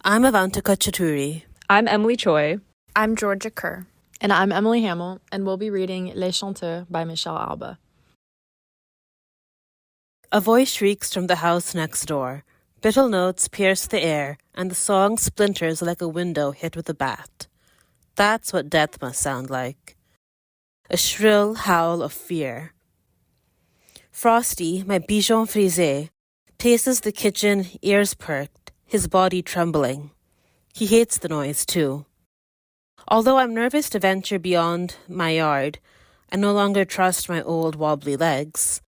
I'm Avantika Chitturi. I'm Emily Choi. I'm Georgia Kerr. And I'm Emily Hamill, and we'll be reading Les Chanteurs by Michele Alba. A voice shrieks from the house next door. Brittle notes pierce the air, and the song splinters like a window hit with a bat. That's what death must sound like. A shrill howl of fear. Frosty, my bichon frisé, paces the kitchen, ears perked, his body trembling. He hates the noise, too. Although I'm nervous to venture beyond my yard, I no longer trust my old wobbly legs.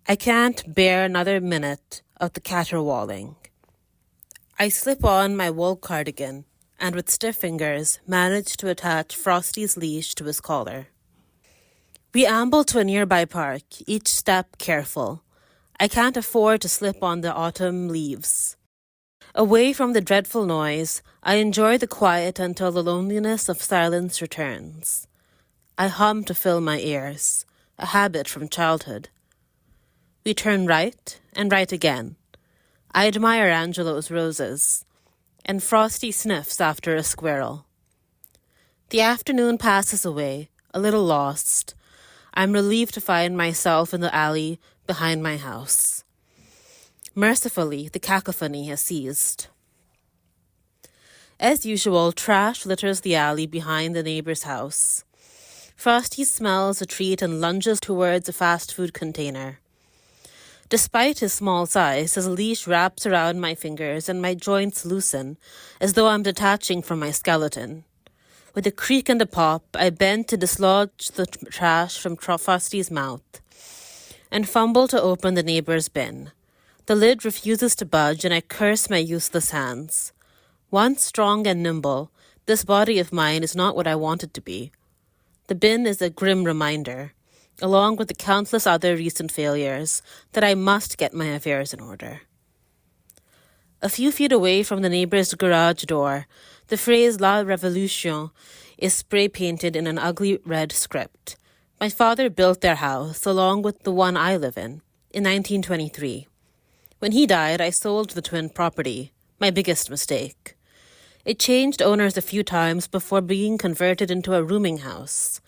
I can't bear another minute of the caterwauling. I slip on my wool cardigan and with stiff fingers manage to attach Frosty's leash to his collar. We amble to a nearby park, each step careful. I can't afford to slip on the autumn leaves. Away from the dreadful noise, I enjoy the quiet until the loneliness of silence returns. I hum to fill my ears, a habit from childhood. We turn right and right again. I admire Angelo's roses, and Frosty sniffs after a squirrel. The afternoon passes away, a little lost. I'm relieved to find myself in the alley behind my house. Mercifully, the cacophony has ceased. As usual, trash litters the alley behind the neighbor's house. Frosty smells a treat and lunges towards a fast food container. Despite his small size, his leash wraps around my fingers and my joints loosen, as though I'm detaching from my skeleton. With a creak and a pop, I bend to dislodge the trash from Frosty's mouth and fumble to open the neighbor's bin. The lid refuses to budge, and I curse my useless hands. Once strong and nimble, this body of mine is not what I want it to be. The bin is a grim reminder, along with the countless other recent failures, that I must get my affairs in order. A few feet away from the neighbor's garage door, the phrase La Révolution is spray-painted in an ugly red script. My father built their house, along with the one I live in 1923. When he died, I sold the twin property, my biggest mistake. It changed owners a few times before being converted into a rooming house,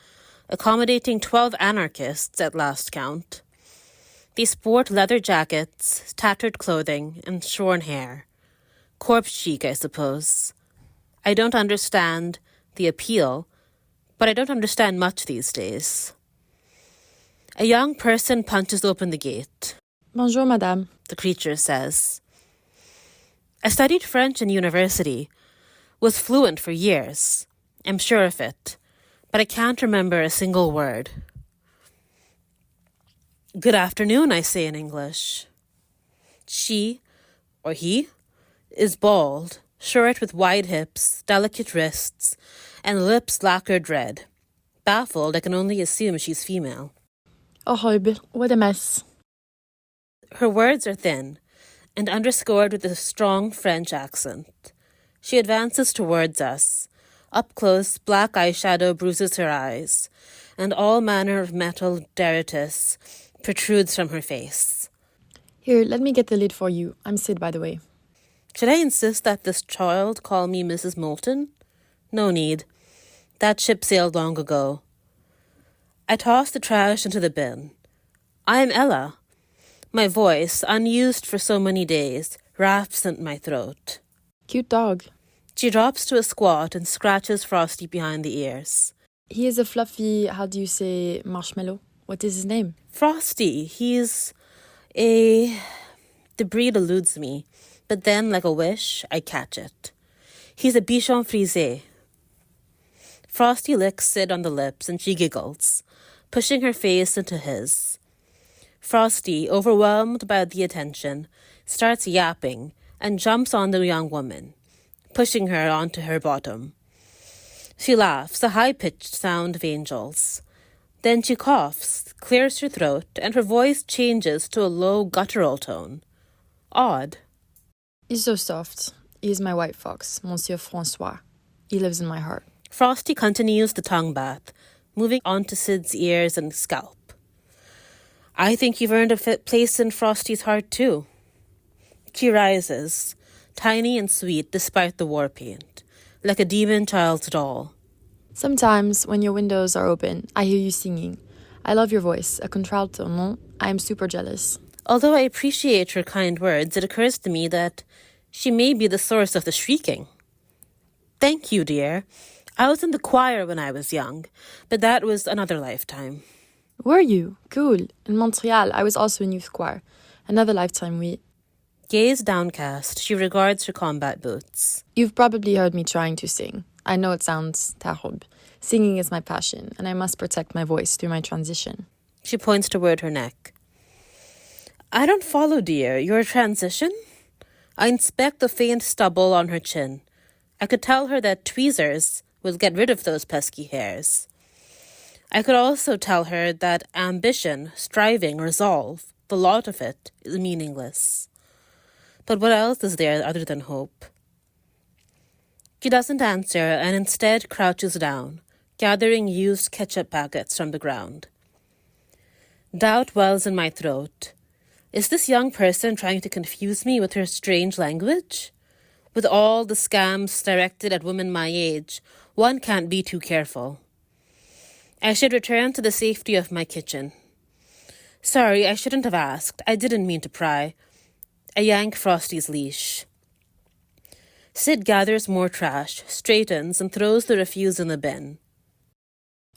accommodating 12 anarchists at last count. They sport leather jackets, tattered clothing, and shorn hair. Corpse chic, I suppose. I don't understand the appeal, but I don't understand much these days. A young person punches open the gate. Bonjour, madame, the creature says. I studied French in university, was fluent for years. I'm sure of it, but I can't remember a single word. Good afternoon, I say in English. She, or he, is bald, short with wide hips, delicate wrists, and lips lacquered red. Baffled, I can only assume she's female. Horrible, what a mess. Her words are thin and underscored with a strong French accent. She advances towards us. Up close, black eyeshadow bruises her eyes, and all manner of metal derritis protrudes from her face. Here, let me get the lid for you. I'm Sid, by the way. Should I insist that this child call me Mrs. Moulton? No need. That ship sailed long ago. I toss the trash into the bin. I am Ella. My voice, unused for so many days, raps in my throat. Cute dog. She drops to a squat and scratches Frosty behind the ears. He is a fluffy, how do you say, marshmallow? What is his name? Frosty. He's a... The breed eludes me, but then, like a wish, I catch it. He's a bichon frisé. Frosty licks Sid on the lips and she giggles, pushing her face into his. Frosty, overwhelmed by the attention, starts yapping and jumps on the young woman, pushing her onto her bottom. She laughs, a high-pitched sound of angels. Then she coughs, clears her throat, and her voice changes to a low guttural tone. Odd. He's so soft. He is my white fox, Monsieur François. He lives in my heart. Frosty continues the tongue bath, moving onto Sid's ears and scalp. I think you've earned a place in Frosty's heart, too. She rises, tiny and sweet despite the war paint, like a demon child's doll. Sometimes, when your windows are open, I hear you singing. I love your voice, a contralto, non? I am super jealous. Although I appreciate her kind words, it occurs to me that she may be the source of the shrieking. Thank you, dear. I was in the choir when I was young, but that was another lifetime. Were you? Cool. In Montreal, I was also in youth choir. Another lifetime, oui. Gaze downcast, she regards her combat boots. You've probably heard me trying to sing. I know it sounds terrible. Singing is my passion, and I must protect my voice through my transition. She points toward her neck. I don't follow, dear. Your transition? I inspect the faint stubble on her chin. I could tell her that tweezers will get rid of those pesky hairs. I could also tell her that ambition, striving, resolve, the lot of it, is meaningless. But what else is there other than hope? She doesn't answer and instead crouches down, gathering used ketchup packets from the ground. Doubt wells in my throat. Is this young person trying to confuse me with her strange language? With all the scams directed at women my age, one can't be too careful. I should return to the safety of my kitchen. Sorry, I shouldn't have asked. I didn't mean to pry. I yank Frosty's leash. Sid gathers more trash, straightens, and throws the refuse in the bin.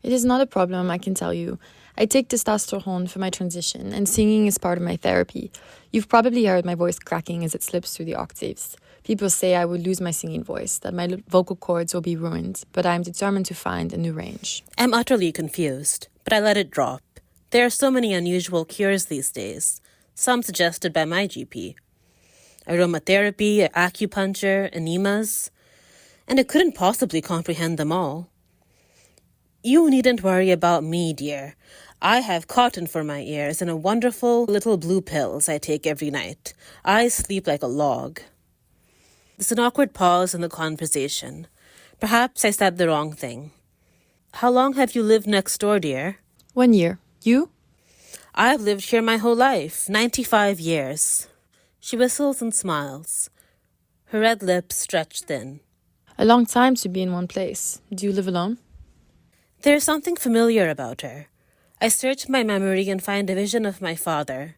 It is not a problem, I can tell you. I take testosterone for my transition, and singing is part of my therapy. You've probably heard my voice cracking as it slips through the octaves. People say I will lose my singing voice, that my vocal cords will be ruined, but I am determined to find a new range. I'm utterly confused, but I let it drop. There are so many unusual cures these days, some suggested by my GP. Aromatherapy, acupuncture, enemas, and I couldn't possibly comprehend them all. You needn't worry about me, dear. I have cotton for my ears and a wonderful little blue pills I take every night. I sleep like a log. There's an awkward pause in the conversation. Perhaps I said the wrong thing. How long have you lived next door, dear? 1 year. You? I've lived here my whole life, 95 years. She whistles and smiles. Her red lips stretch thin. A long time to be in one place. Do you live alone? There's something familiar about her. I search my memory and find a vision of my father.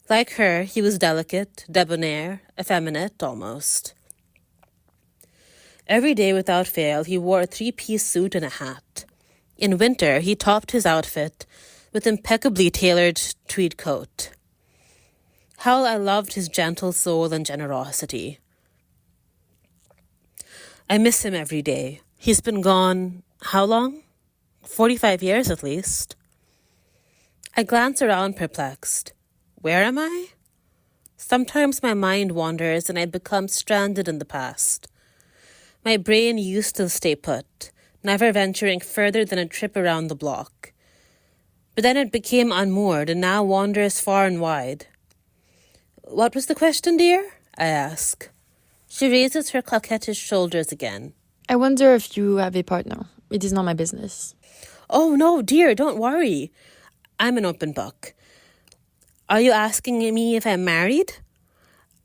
Like her, he was delicate, debonair, effeminate almost. Every day without fail, he wore a 3-piece suit and a hat. In winter, he topped his outfit with impeccably tailored tweed coat. How I loved his gentle soul and generosity. I miss him every day. He's been gone, how long? 45 years at least. I glance around perplexed. Where am I? Sometimes my mind wanders and I become stranded in the past. My brain used to stay put, never venturing further than a trip around the block. But then it became unmoored and now wanders far and wide. What was the question, dear? I ask. She raises her coquettish shoulders again. I wonder if you have a partner. It is not my business. Oh, no, dear, don't worry. I'm an open book. Are you asking me if I'm married?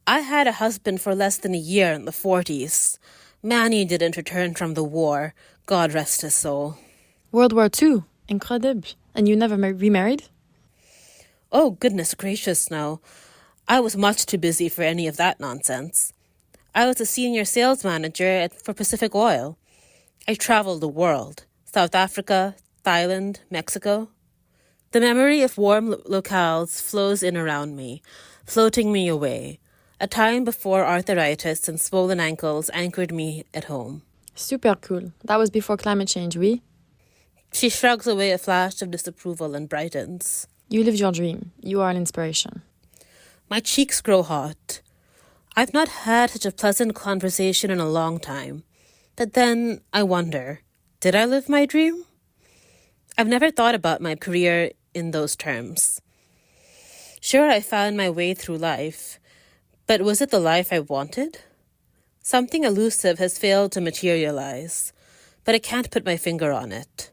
I had a husband for less than a year in the 40s. Manny didn't return from the war. God rest his soul. World War II. Incredible. And you never remarried? Oh, goodness gracious, no. I was much too busy for any of that nonsense. I was a senior sales manager for Pacific Oil. I traveled the world. South Africa, Thailand, Mexico. The memory of warm locales flows in around me, floating me away. A time before arthritis and swollen ankles anchored me at home. Super cool. That was before climate change, oui? She shrugs away a flash of disapproval and brightens. You lived your dream. You are an inspiration. My cheeks grow hot. I've not had such a pleasant conversation in a long time. But then I wonder, did I live my dream? I've never thought about my career in those terms. Sure, I found my way through life, but was it the life I wanted? Something elusive has failed to materialize, but I can't put my finger on it.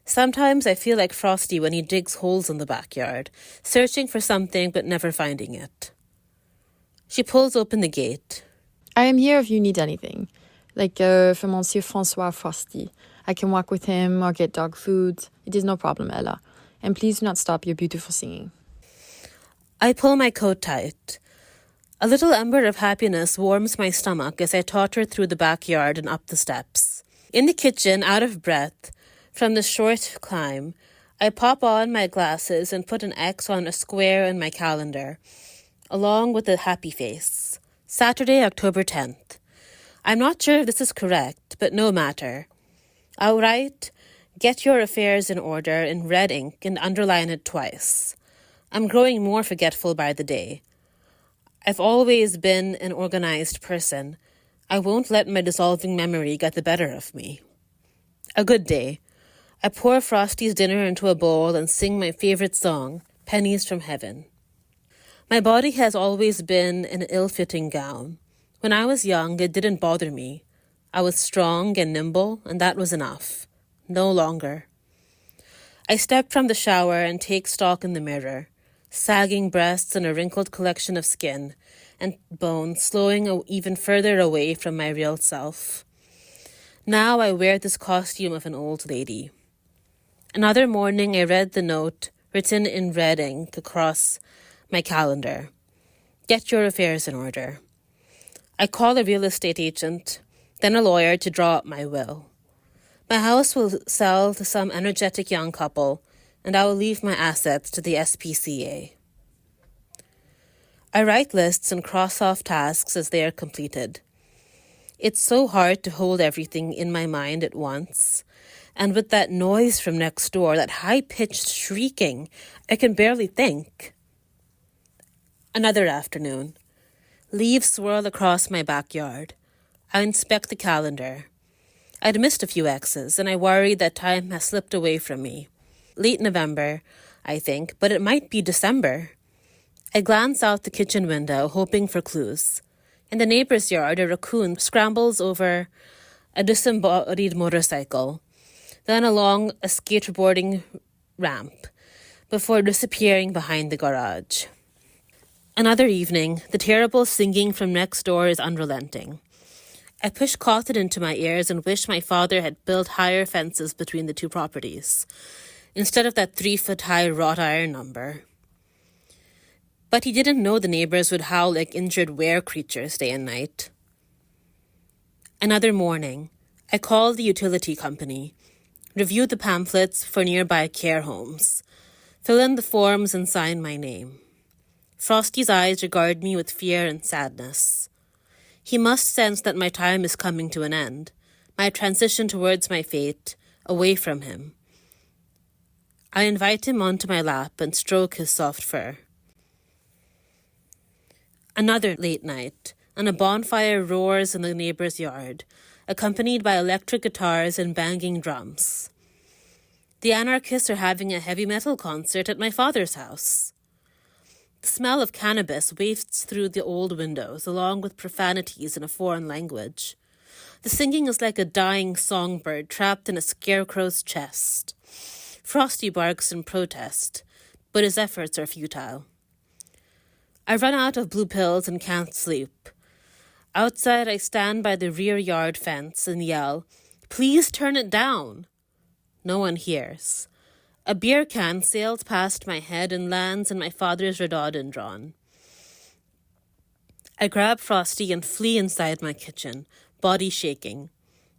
Sometimes I feel like Frosty when he digs holes in the backyard, searching for something but never finding it. She pulls open the gate. I am here if you need anything, like for Monsieur Francois Frosty. I can walk with him or get dog food. It is no problem, Ella. And please do not stop your beautiful singing. I pull my coat tight. A little ember of happiness warms my stomach as I totter through the backyard and up the steps. In the kitchen, out of breath from the short climb, I pop on my glasses and put an X on a square in my calendar, along with a happy face. Saturday, October 10th. I'm not sure if this is correct, but no matter. I'll write, "Get your affairs in order" in red ink and underline it twice. I'm growing more forgetful by the day. I've always been an organized person. I won't let my dissolving memory get the better of me. A good day. I pour Frosty's dinner into a bowl and sing my favorite song, Pennies from Heaven. My body has always been an ill-fitting gown. When I was young, it didn't bother me. I was strong and nimble, and that was enough. No longer. I step from the shower and take stock in the mirror. Sagging breasts and a wrinkled collection of skin and bone slowing even further away from my real self. Now I wear this costume of an old lady. Another morning I read the note written in red ink across my calendar. Get your affairs in order. I call a real estate agent, then a lawyer to draw up my will. My house will sell to some energetic young couple, and I will leave my assets to the SPCA. I write lists and cross off tasks as they are completed. It's so hard to hold everything in my mind at once, and with that noise from next door, that high-pitched shrieking, I can barely think. Another afternoon. Leaves swirl across my backyard. I inspect the calendar. I'd missed a few X's, and I worry that time has slipped away from me. Late November, I think, but it might be December. I glance out the kitchen window, hoping for clues. In the neighbor's yard, a raccoon scrambles over a disembodied motorcycle, then along a skateboarding ramp, before disappearing behind the garage. Another evening, the terrible singing from next door is unrelenting. I push cotton into my ears and wish my father had built higher fences between the two properties, instead of that 3-foot-high wrought iron number. But he didn't know the neighbors would howl like injured were-creatures day and night. Another morning, I call the utility company, review the pamphlets for nearby care homes, fill in the forms and sign my name. Frosty's eyes regard me with fear and sadness. He must sense that my time is coming to an end, my transition towards my fate, away from him. I invite him onto my lap and stroke his soft fur. Another late night, and a bonfire roars in the neighbor's yard, accompanied by electric guitars and banging drums. The anarchists are having a heavy metal concert at my father's house. The smell of cannabis wafts through the old windows, along with profanities in a foreign language. The singing is like a dying songbird trapped in a scarecrow's chest. Frosty barks in protest, but his efforts are futile. I run out of blue pills and can't sleep. Outside, I stand by the rear yard fence and yell, "Please turn it down!" No one hears. A beer can sails past my head and lands in my father's rhododendron. I grab Frosty and flee inside my kitchen, body shaking.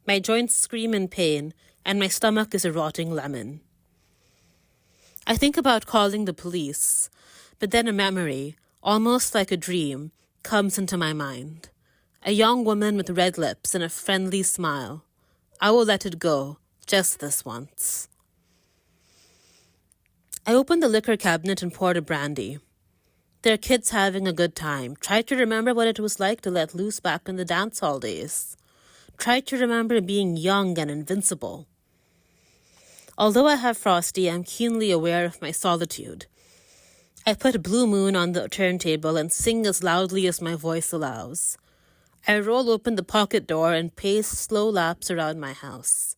My joints scream in pain, and my stomach is a rotting lemon. I think about calling the police, but then a memory, almost like a dream, comes into my mind. A young woman with red lips and a friendly smile. I will let it go, just this once. I opened the liquor cabinet and poured a brandy. There are kids having a good time. Try to remember what it was like to let loose back in the dance hall days. Try to remember being young and invincible. Although I have Frosty, I'm keenly aware of my solitude. I put Blue Moon on the turntable and sing as loudly as my voice allows. I roll open the pocket door and pace slow laps around my house.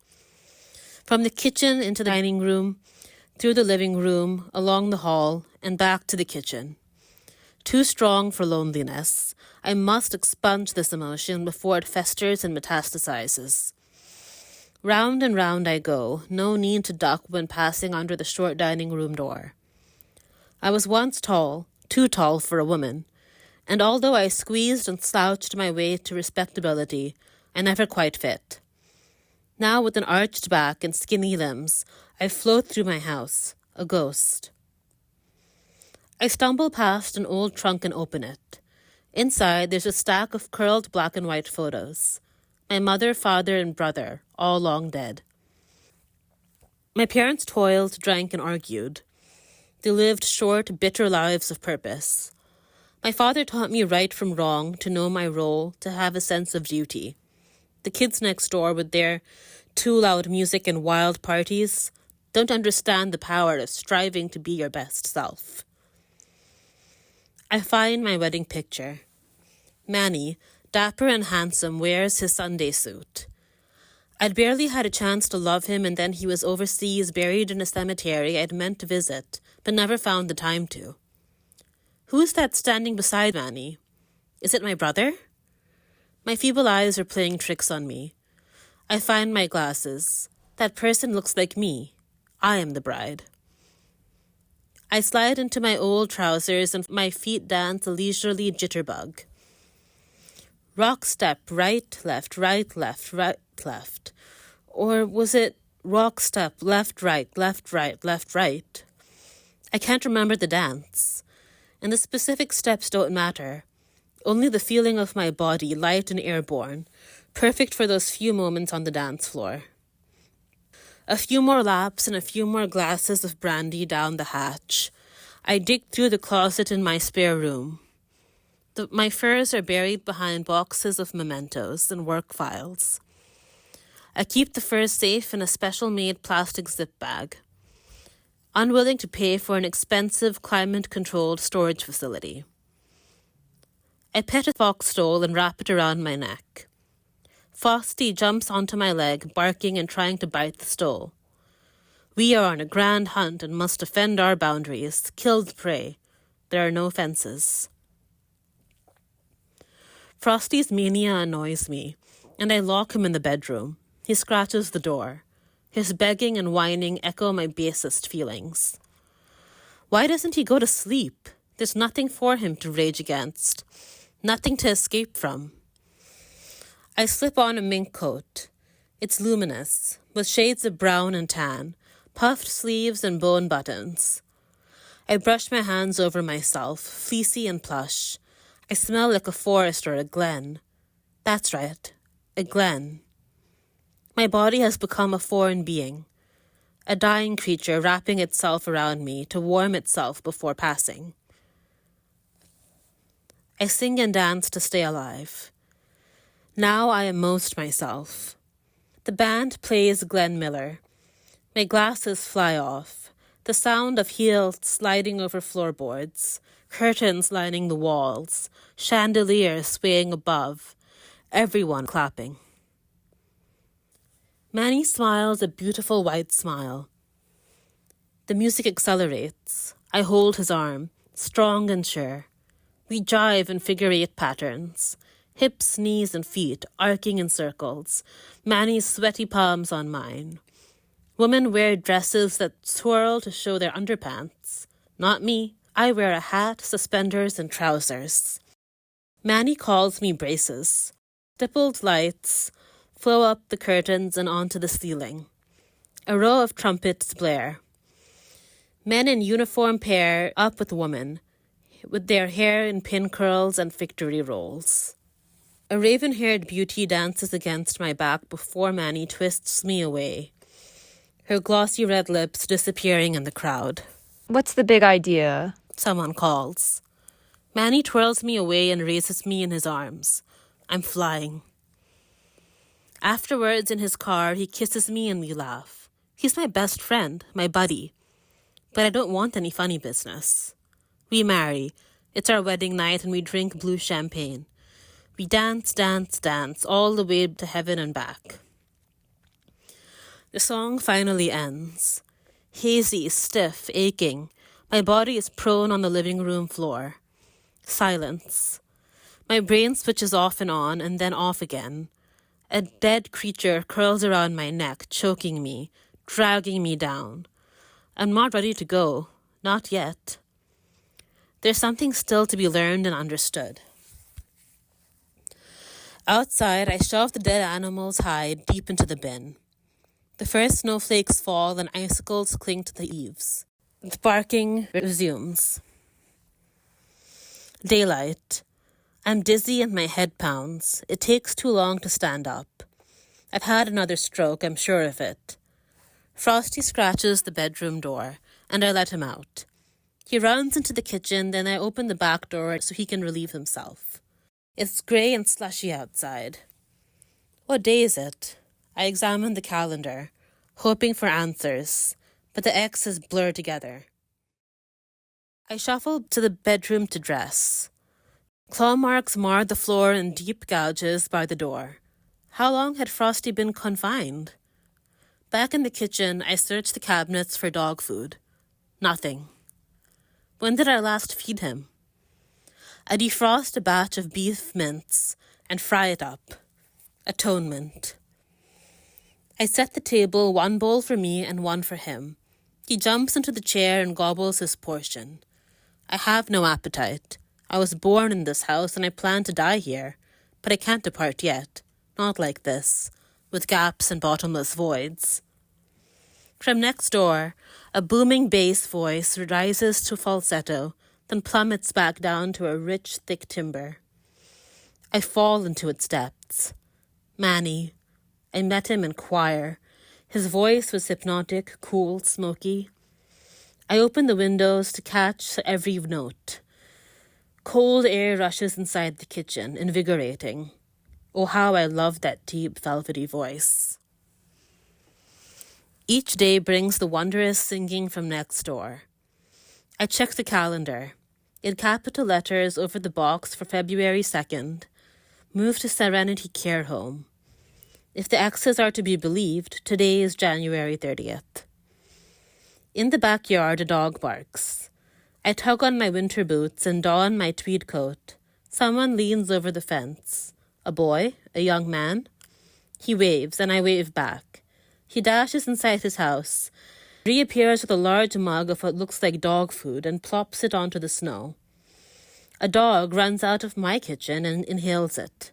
From the kitchen into the dining room, through the living room, along the hall, and back to the kitchen. Too strong for loneliness, I must expunge this emotion before it festers and metastasizes. Round and round I go, no need to duck when passing under the short dining room door. I was once tall, too tall for a woman, and although I squeezed and slouched my way to respectability, I never quite fit. Now with an arched back and skinny limbs, I float through my house, a ghost. I stumble past an old trunk and open it. Inside, there's a stack of curled black and white photos. My mother, father, and brother, all long dead. My parents toiled, drank, and argued. They lived short, bitter lives of purpose. My father taught me right from wrong, to know my role, to have a sense of duty. The kids next door, with their too loud music and wild parties, don't understand the power of striving to be your best self. I find my wedding picture. Manny, dapper and handsome, wears his Sunday suit. I'd barely had a chance to love him, and then he was overseas, buried in a cemetery I'd meant to visit, but never found the time to. Who's that standing beside Manny? Is it my brother? My feeble eyes are playing tricks on me. I find my glasses. That person looks like me. I am the bride. I slide into my old trousers and my feet dance a leisurely jitterbug. Rock step, right, left, left. Or was it rock step, left, right, left, right? I can't remember the dance. And the specific steps don't matter. Only the feeling of my body, light and airborne, perfect for those few moments on the dance floor. A few more laps and a few more glasses of brandy down the hatch. I dig through the closet in my spare room. My furs are buried behind boxes of mementos and work files. I keep the furs safe in a special-made plastic zip bag, unwilling to pay for an expensive, climate-controlled storage facility. I pet a fox stole and wrap it around my neck. Frosty jumps onto my leg, barking and trying to bite the stole. We are on a grand hunt and must defend our boundaries, kill the prey. There are no fences. Frosty's mania annoys me, and I lock him in the bedroom. He scratches the door. His begging and whining echo my basest feelings. Why doesn't he go to sleep? There's nothing for him to rage against, nothing to escape from. I slip on a mink coat. It's luminous, with shades of brown and tan, puffed sleeves and bone buttons. I brush my hands over myself, fleecy and plush. I smell like a forest or a glen. That's right, a glen. My body has become a foreign being, a dying creature wrapping itself around me to warm itself before passing. I sing and dance to stay alive. Now I am most myself. The band plays Glenn Miller. My glasses fly off. The sound of heels sliding over floorboards, curtains lining the walls, chandeliers swaying above, everyone clapping. Manny smiles a beautiful white smile. The music accelerates. I hold his arm, strong and sure. We jive in figure-8 patterns, hips, knees, and feet arcing in circles, Manny's sweaty palms on mine. Women wear dresses that swirl to show their underpants. Not me. I wear a hat, suspenders, and trousers. Manny calls me braces. Stippled lights flow up the curtains and onto the ceiling. A row of trumpets blare. Men in uniform pair up with women, with their hair in pin curls and victory rolls. A raven-haired beauty dances against my back before Manny twists me away, her glossy red lips disappearing in the crowd. What's the big idea? Someone calls. Manny twirls me away and raises me in his arms. I'm flying. Afterwards, in his car, he kisses me and we laugh. He's my best friend, my buddy. But I don't want any funny business. We marry. It's our wedding night and we drink blue champagne. We dance, all the way to heaven and back. The song finally ends. Hazy, stiff, aching. My body is prone on the living room floor. Silence. My brain switches off and then off again. A dead creature curls around my neck, choking me, dragging me down. I'm not ready to go. Not yet. There's something still to be learned and understood. Outside, I shove the dead animal's hide deep into the bin. The first snowflakes fall and icicles cling to the eaves. The barking resumes. Daylight. I'm dizzy and my head pounds. It takes too long to stand up. I've had another stroke, I'm sure of it. Frosty scratches the bedroom door, and I let him out. He runs into the kitchen, then I open the back door so he can relieve himself. It's grey and slushy outside. What day is it? I examine the calendar, hoping for answers, but the X's blur together. I shuffle to the bedroom to dress. Claw marks marred the floor in deep gouges by the door. How long had Frosty been confined? Back in the kitchen, I searched the cabinets for dog food. Nothing. When did I last feed him? I defrost a batch of beef mince and fry it up. Atonement. I set the table, one bowl for me and one for him. He jumps into the chair and gobbles his portion. I have no appetite. I was born in this house and I plan to die here, but I can't depart yet. Not like this, with gaps and bottomless voids. From next door, a booming bass voice rises to falsetto, then plummets back down to a rich, thick timbre. I fall into its depths. Manny. I met him in choir. His voice was hypnotic, cool, smoky. I open the windows to catch every note. Cold air rushes inside the kitchen, invigorating. Oh, how I love that deep, velvety voice. Each day brings the wondrous singing from next door. I check the calendar. In capital letters over the box for February 2nd, move to Serenity Care Home. If the X's are to be believed, today is January 30th. In the backyard, a dog barks. I tug on my winter boots and don my tweed coat. Someone leans over the fence. A boy, a young man. He waves, and I wave back. He dashes inside his house, reappears with a large mug of what looks like dog food and plops it onto the snow. A dog runs out of my kitchen and inhales it.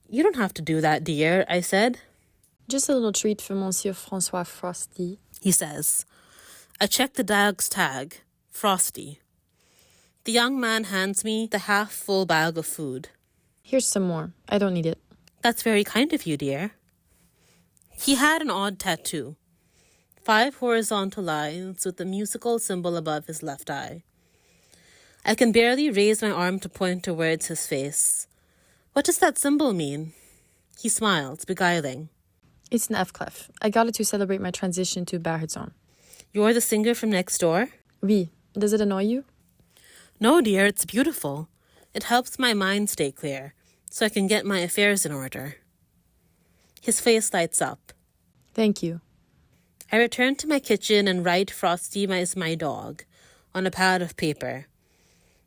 You don't have to do that, dear, I said. Just a little treat for Monsieur Francois Frosty, he says. I check the dog's tag. Frosty. The young man hands me the half-full bag of food. Here's some more. I don't need it. That's very kind of you, dear. He had an odd tattoo. 5 horizontal lines with a musical symbol above his left eye. I can barely raise my arm to point towards his face. What does that symbol mean? He smiles, beguiling. It's an F-clef. I got it to celebrate my transition to baritone. You're the singer from next door? Oui. Does it annoy you? No, dear, it's beautiful. It helps my mind stay clear, so I can get my affairs in order. His face lights up. Thank you. I return to my kitchen and write Frosty is my dog on a pad of paper.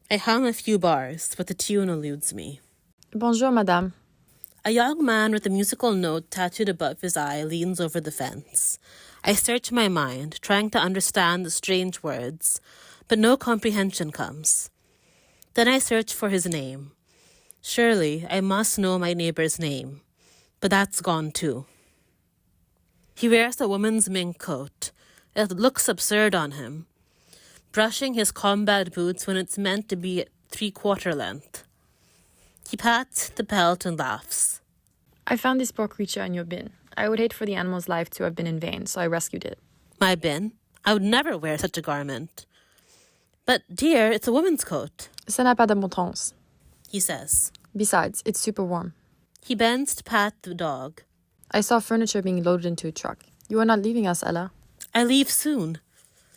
I hum a few bars, but the tune eludes me. Bonjour, madame. A young man with a musical note tattooed above his eye leans over the fence. I search my mind, trying to understand the strange words, but no comprehension comes. Then I search for his name. Surely I must know my neighbor's name, but that's gone too. He wears a woman's mink coat. It looks absurd on him, brushing his combat boots when it's meant to be 3/4 length. He pats the pelt and laughs. I found this poor creature in your bin. I would hate for the animal's life to have been in vain, so I rescued it. My bin? I would never wear such a garment. But, dear, it's a woman's coat. Ça n'a pas d'importance, he says. Besides, it's super warm. He bends to pat the dog. I saw furniture being loaded into a truck. You are not leaving us, Ella. I leave soon.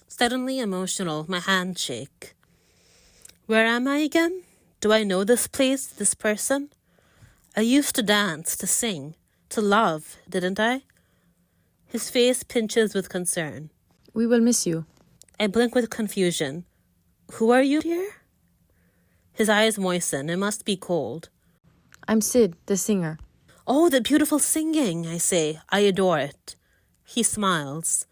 Suddenly emotional, my hands shake. Where am I again? Do I know this place, this person? I used to dance, to sing, to love, didn't I? His face pinches with concern. We will miss you. I blink with confusion. Who are you, dear? His eyes moisten. It must be cold. I'm Sid, the singer. Oh, the beautiful singing, I say. I adore it. He smiles.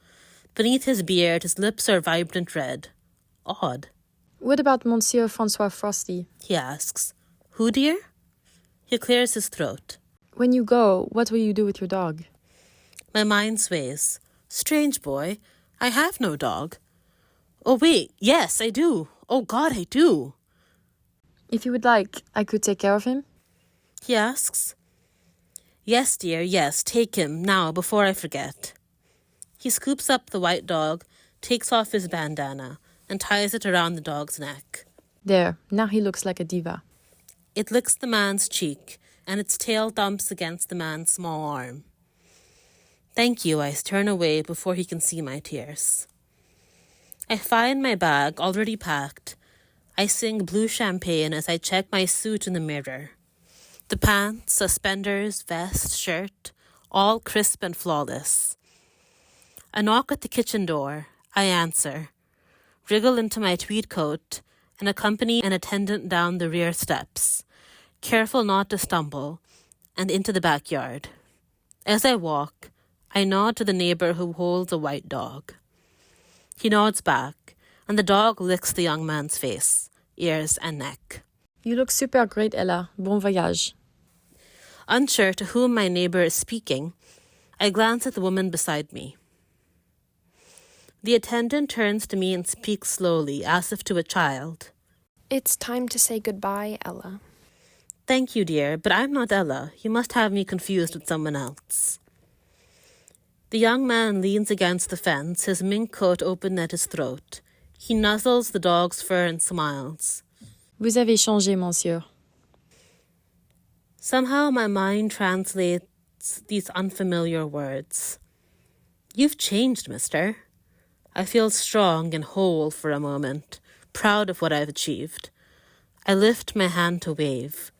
Beneath his beard, his lips are vibrant red. Odd. What about Monsieur Francois Frosty? He asks. Who, dear? He clears his throat. When you go, what will you do with your dog? My mind sways. Strange boy. I have no dog. Oh, wait. Yes, I do. Oh, God, I do. If you would like, I could take care of him. He asks. Yes, dear, yes, take him, now, before I forget. He scoops up the white dog, takes off his bandana, and ties it around the dog's neck. There, now he looks like a diva. It licks the man's cheek, and its tail thumps against the man's small arm. Thank you, I turn away before he can see my tears. I find my bag already packed. I sing Blue Champagne as I check my suit in the mirror. The pants, suspenders, vest, shirt, all crisp and flawless. A knock at the kitchen door. I answer, wriggle into my tweed coat, and accompany an attendant down the rear steps, careful not to stumble, and into the backyard. As I walk, I nod to the neighbor who holds a white dog. He nods back, and the dog licks the young man's face, ears, and neck. You look super great, Ella. Bon voyage. Unsure to whom my neighbor is speaking, I glance at the woman beside me. The attendant turns to me and speaks slowly, as if to a child. It's time to say goodbye, Ella. Thank you, dear, but I'm not Ella. You must have me confused with someone else. The young man leans against the fence, his mink coat open at his throat. He nuzzles the dog's fur and smiles. Vous avez changé, monsieur. Somehow my mind translates these unfamiliar words. You've changed, mister. I feel strong and whole for a moment, proud of what I've achieved. I lift my hand to wave.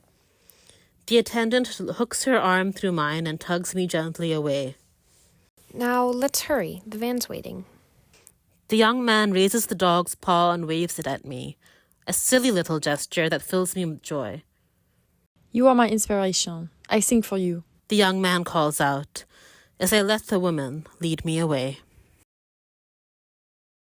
The attendant hooks her arm through mine and tugs me gently away. Now, let's hurry. The van's waiting. The young man raises the dog's paw and waves it at me, a silly little gesture that fills me with joy. You are my inspiration. I sing for you. The young man calls out, as I let the woman lead me away.